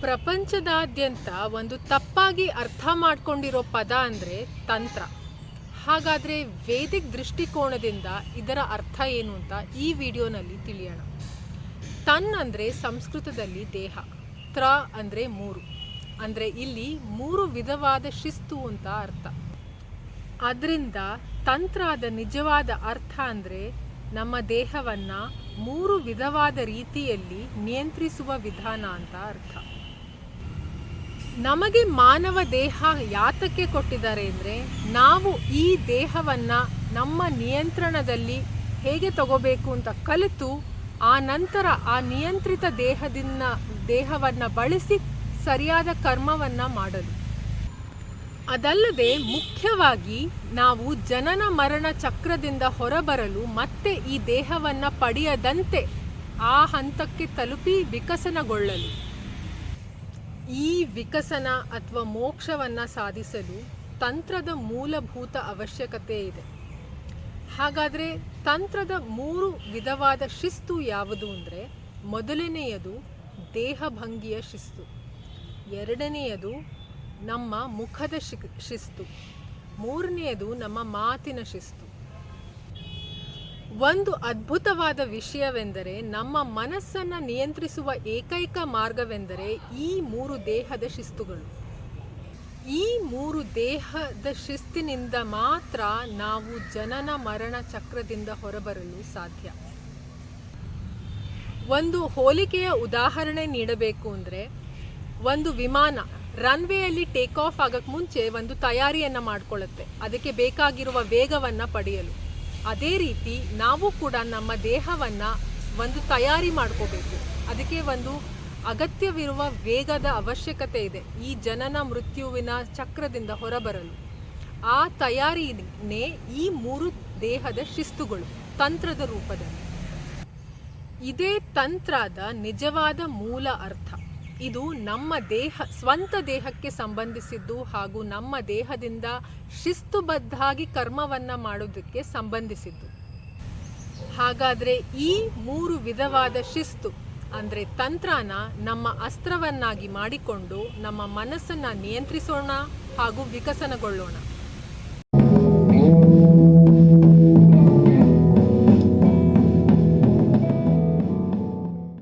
ಪ್ರಪಂಚದಾದ್ಯಂತ ಒಂದು ತಪ್ಪಾಗಿ ಅರ್ಥ ಮಾಡ್ಕೊಂಡಿರೋ ಪದ ಅಂದರೆ ತಂತ್ರ. ಹಾಗಾದರೆ ವೇದಿಕ್ ದೃಷ್ಟಿಕೋನದಿಂದ ಇದರ ಅರ್ಥ ಏನು ಅಂತ ಈ ವಿಡಿಯೋನಲ್ಲಿ ತಿಳಿಯೋಣ. ತನ್ ಅಂದರೆ ಸಂಸ್ಕೃತದಲ್ಲಿ ದೇಹ, ತ್ರ ಅಂದರೆ ಮೂರು, ಅಂದರೆ ಇಲ್ಲಿ ಮೂರು ವಿಧವಾದ ಶಿಸ್ತು ಅಂತ ಅರ್ಥ. ಅದರಿಂದ ತಂತ್ರದ ನಿಜವಾದ ಅರ್ಥ ಅಂದರೆ ನಮ್ಮ ದೇಹವನ್ನು ಮೂರು ವಿಧವಾದ ರೀತಿಯಲ್ಲಿ ನಿಯಂತ್ರಿಸುವ ವಿಧಾನ ಅಂತ ಅರ್ಥ. ನಮಗೆ ಮಾನವ ದೇಹ ಯಾತಕ್ಕೆ ಕೊಟ್ಟಿದ್ದಾರೆ ಅಂದರೆ ನಾವು ಈ ದೇಹವನ್ನು ನಮ್ಮ ನಿಯಂತ್ರಣದಲ್ಲಿ ಹೇಗೆ ತಗೋಬೇಕು ಅಂತ ಕಲಿತು ಆ ನಂತರ ಆ ನಿಯಂತ್ರಿತ ದೇಹವನ್ನು ಬಳಸಿ ಸರಿಯಾದ ಕರ್ಮವನ್ನು ಮಾಡಲು. ಅದಲ್ಲದೆ ಮುಖ್ಯವಾಗಿ ನಾವು ಜನನ ಮರಣ ಚಕ್ರದಿಂದ ಹೊರಬರಲು ಮತ್ತೆ ಈ ದೇಹವನ್ನು ಪಡೆಯದಂತೆ ಆ ಹಂತಕ್ಕೆ ತಲುಪಿ ವಿಕಸನಗೊಳ್ಳಲು. ಈ ವಿಕಸನ ಅಥವಾ ಮೋಕ್ಷವನ್ನು ಸಾಧಿಸಲು ತಂತ್ರದ ಮೂಲಭೂತ ಅವಶ್ಯಕತೆ ಇದೆ. ಹಾಗಾದರೆ ತಂತ್ರದ ಮೂರು ವಿಧವಾದ ಶಿಸ್ತು ಯಾವುದು ಅಂದರೆ, ಮೊದಲನೆಯದು ದೇಹಭಂಗಿಯ ಶಿಸ್ತು, ಎರಡನೆಯದು ನಮ್ಮ ಮುಖದ ಶಿಸ್ತು, ಮೂರನೆಯದು ನಮ್ಮ ಮಾತಿನ ಶಿಸ್ತು. ಒಂದು ಅದ್ಭುತವಾದ ವಿಷಯವೆಂದರೆ ನಮ್ಮ ಮನಸ್ಸನ್ನು ನಿಯಂತ್ರಿಸುವ ಏಕೈಕ ಮಾರ್ಗವೆಂದರೆ ಈ ಮೂರು ದೇಹದ ಶಿಸ್ತುಗಳು. ಈ ಮೂರು ದೇಹದ ಶಿಸ್ತಿನಿಂದ ಮಾತ್ರ ನಾವು ಜನನ ಮರಣ ಚಕ್ರದಿಂದ ಹೊರಬರಲು ಸಾಧ್ಯ. ಒಂದು ಹೋಲಿಕೆಯ ಉದಾಹರಣೆ ನೀಡಬೇಕು ಅಂದರೆ, ಒಂದು ವಿಮಾನ ರನ್ವೇಯಲ್ಲಿ ಟೇಕ್ ಆಫ್ ಆಗಕ್ಕೆ ಮುಂಚೆ ಒಂದು ತಯಾರಿಯನ್ನು ಮಾಡಿಕೊಳ್ಳುತ್ತೆ, ಅದಕ್ಕೆ ಬೇಕಾಗಿರುವ ವೇಗವನ್ನು ಪಡೆಯಲು. ಅದೇ ರೀತಿ ನಾವು ಕೂಡ ನಮ್ಮ ದೇಹವನ್ನು ಒಂದು ತಯಾರಿ ಮಾಡ್ಕೋಬೇಕು, ಅದಕ್ಕೆ ಒಂದು ಅಗತ್ಯವಿರುವ ವೇಗದ ಅವಶ್ಯಕತೆ ಇದೆ ಈ ಜನನ ಮೃತ್ಯುವಿನ ಚಕ್ರದಿಂದ ಹೊರಬರಲು. ಆ ತಯಾರಿನೇ ಈ ಮೂರು ದೇಹದ ಶಿಸ್ತುಗಳು ತಂತ್ರದ ರೂಪದಲ್ಲಿ. ಇದೇ ತಂತ್ರದ ನಿಜವಾದ ಮೂಲ ಅರ್ಥ. ಇದು ನಮ್ಮ ಸ್ವಂತ ದೇಹಕ್ಕೆ ಸಂಬಂಧಿಸಿದ್ದು ಹಾಗೂ ನಮ್ಮ ದೇಹದಿಂದ ಶಿಸ್ತುಬದ್ಧಾಗಿ ಕರ್ಮವನ್ನು ಮಾಡೋದಕ್ಕೆ ಸಂಬಂಧಿಸಿದ್ದು. ಹಾಗಾದರೆ ಈ ಮೂರು ವಿಧವಾದ ಶಿಸ್ತು ಅಂದರೆ ತಂತ್ರನ ನಮ್ಮ ಅಸ್ತ್ರವನ್ನಾಗಿ ಮಾಡಿಕೊಂಡು ನಮ್ಮ ಮನಸ್ಸನ್ನು ನಿಯಂತ್ರಿಸೋಣ ಹಾಗೂ ವಿಕಸನಗೊಳ್ಳೋಣ.